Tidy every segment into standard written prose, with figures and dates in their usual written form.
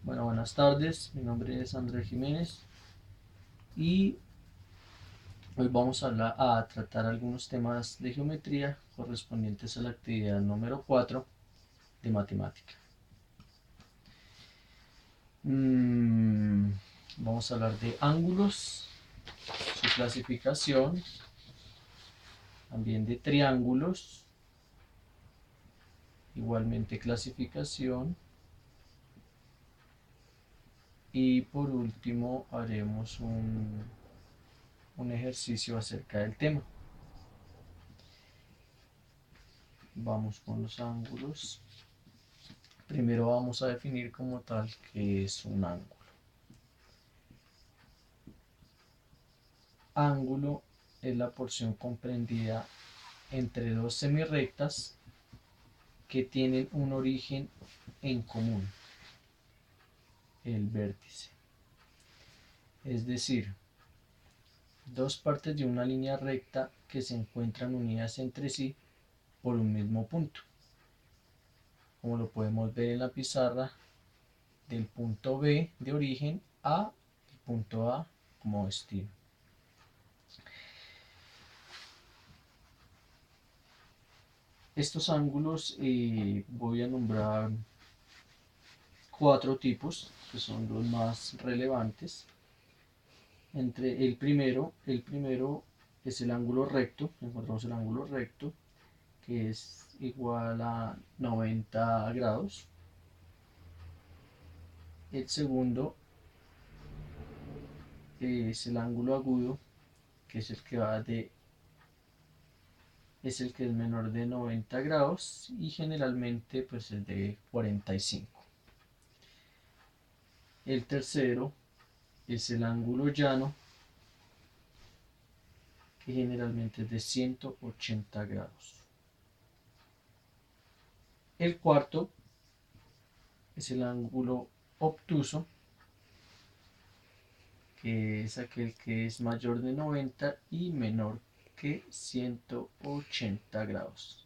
Bueno, buenas tardes, mi nombre es Andrés Jiménez y hoy vamos a tratar algunos temas de geometría correspondientes a la actividad número 4 de matemática. Mm, Vamos a hablar de ángulos, su clasificación, también de triángulos, igualmente clasificación, y por último haremos un ejercicio acerca del tema. Vamos con los ángulos. Primero vamos a definir como tal qué es un ángulo. Ángulo es la porción comprendida entre dos semirrectas que tienen un origen en común, el vértice. Es decir, dos partes de una línea recta que se encuentran unidas entre sí por un mismo punto. Como lo podemos ver en la pizarra, del punto B de origen a el punto A como destino. Estos ángulos voy a nombrar cuatro tipos que son los más relevantes. El primero es el ángulo recto. Encontramos el ángulo recto que es igual a 90 grados. El segundo es el ángulo agudo, que es el que es el que es menor de 90 grados y generalmente pues es de 45. El tercero es el ángulo llano, que generalmente es de 180 grados. El cuarto es el ángulo obtuso, que es aquel que es mayor de 90 y menor que 180 grados.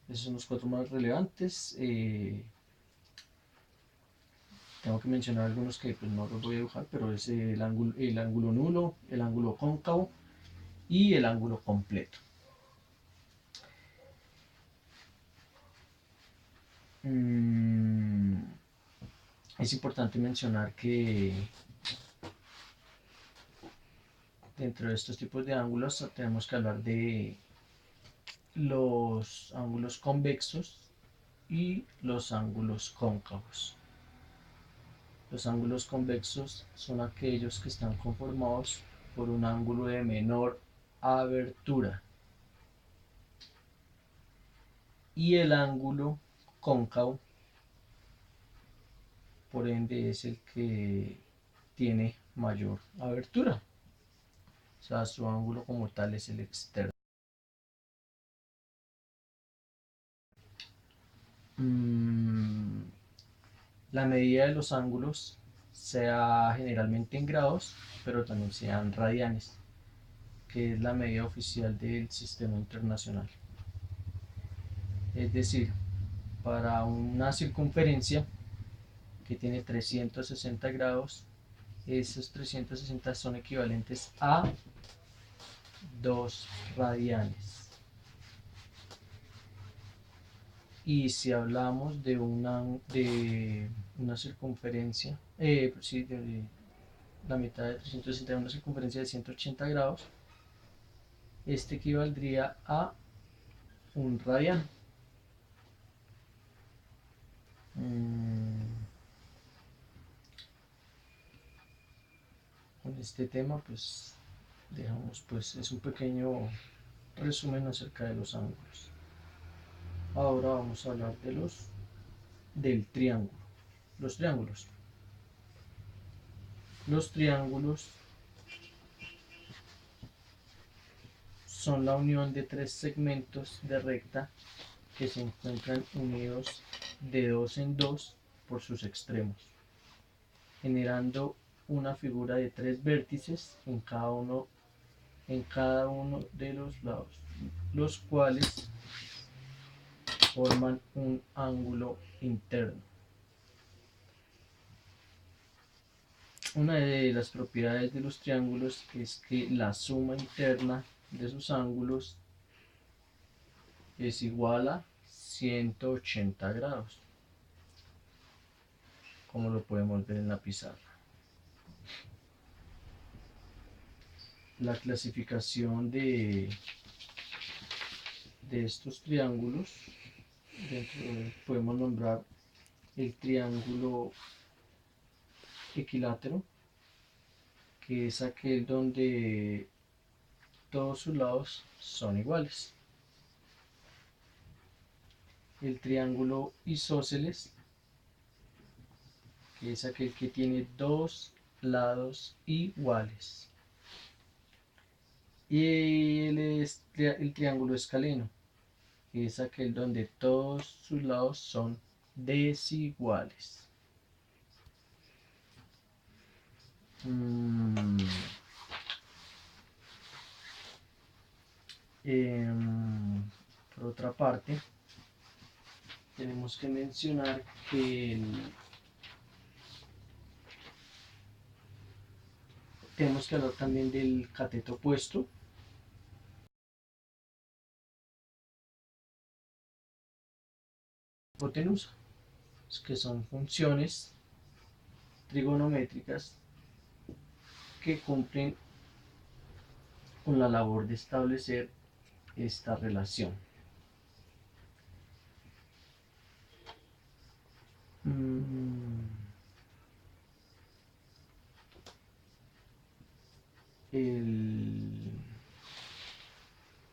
Esos son los cuatro más relevantes. Tengo que mencionar algunos que pues, no los voy a dibujar, pero es el ángulo nulo, el ángulo cóncavo y el ángulo completo. Mm, es importante mencionar que dentro de estos tipos de ángulos tenemos que hablar de los ángulos convexos y los ángulos cóncavos. Los ángulos convexos son aquellos que están conformados por un ángulo de menor abertura y el ángulo cóncavo, por ende, es el que tiene mayor abertura. O sea, su ángulo como tal es el externo. Mm, La medida de los ángulos sea generalmente en grados, pero también sean radianes, que es la medida oficial del sistema internacional. Es decir, para una circunferencia que tiene 360 grados, esos 360 son equivalentes a 2 radianes. Y si hablamos de una circunferencia, sí, de la mitad de 360, una circunferencia de 180 grados, este equivaldría a un radian. Mm, con este tema, pues dejamos, pues es un pequeño resumen acerca de los ángulos. Ahora vamos a hablar del triángulo. Los triángulos. Los triángulos son la unión de tres segmentos de recta que se encuentran unidos de dos en dos por sus extremos, generando una figura de tres vértices en cada uno de los lados, los cuales forman un ángulo interno. Una de las propiedades de los triángulos es que la suma interna de sus ángulos es igual a 180 grados, como lo podemos ver en la pizarra. La clasificación de estos triángulos, podemos nombrar el triángulo equilátero, que es aquel donde todos sus lados son iguales. El triángulo isósceles, que es aquel que tiene dos lados iguales. Y el triángulo escaleno, que es aquel donde todos sus lados son desiguales. Por otra parte, tenemos que mencionar que tenemos que hablar también del cateto opuesto. Hipotenusa, que son funciones trigonométricas que cumplen con la labor de establecer esta relación.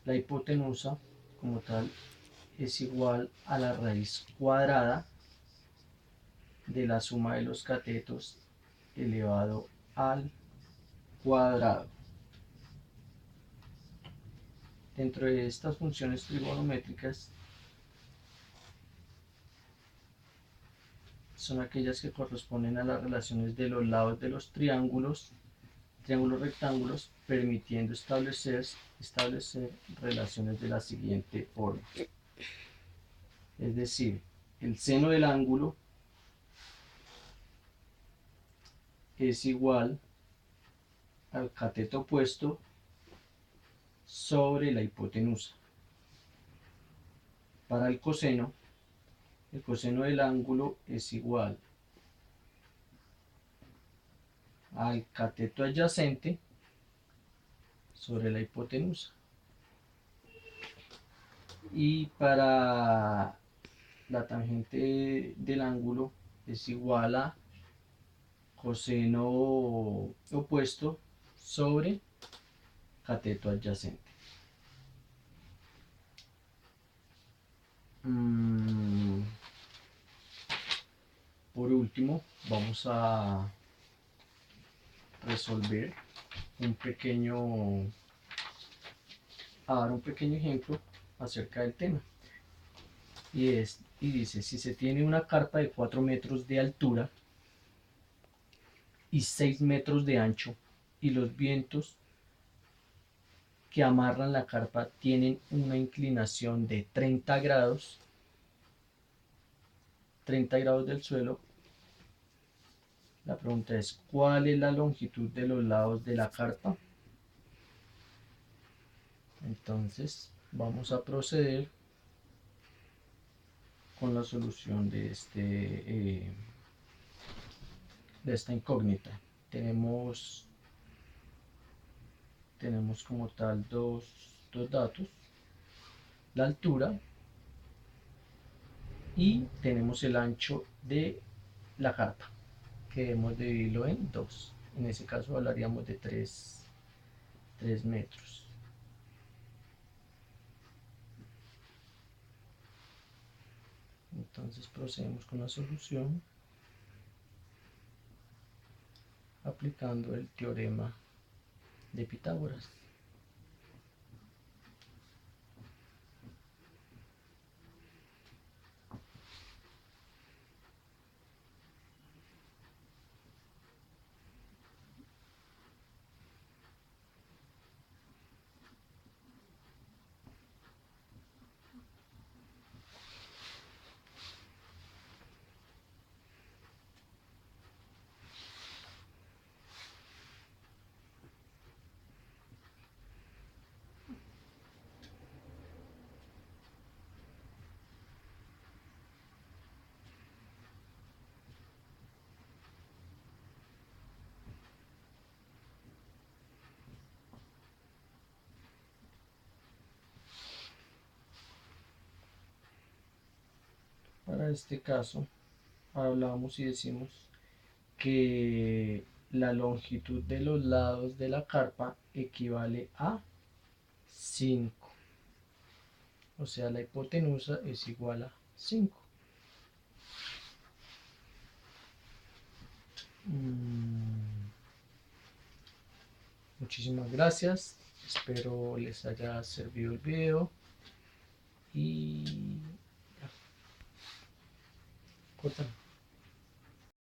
La hipotenusa como tal es igual a la raíz cuadrada de la suma de los catetos elevado al cuadrado. Dentro de estas funciones trigonométricas son aquellas que corresponden a las relaciones de los lados de los triángulos rectángulos, permitiendo establecer relaciones de la siguiente forma. Es decir, el seno del ángulo es igual al cateto opuesto sobre la hipotenusa. Para el coseno del ángulo es igual al cateto adyacente sobre la hipotenusa. Y para la tangente del ángulo es igual a coseno opuesto sobre cateto adyacente. Por último, vamos a resolver a dar un pequeño ejemplo acerca del tema. Y dice, si se tiene una carpa de 4 metros de altura y 6 metros de ancho, y los vientos que amarran la carpa tienen una inclinación de 30 grados del suelo, la pregunta es, ¿cuál es la longitud de los lados de la carpa? Entonces, vamos a proceder con la solución de esta incógnita. Tenemos como tal dos datos, la altura y tenemos el ancho de la carpa, que debemos dividirlo en 2. En ese caso hablaríamos de 3 metros. Entonces procedemos con la solución aplicando el teorema de Pitágoras. este caso, hablamos y decimos que la longitud de los lados de la carpa equivale a 5. O sea, la hipotenusa es igual a 5. Muchísimas gracias. Espero les haya servido el video. Y ya. Córtame.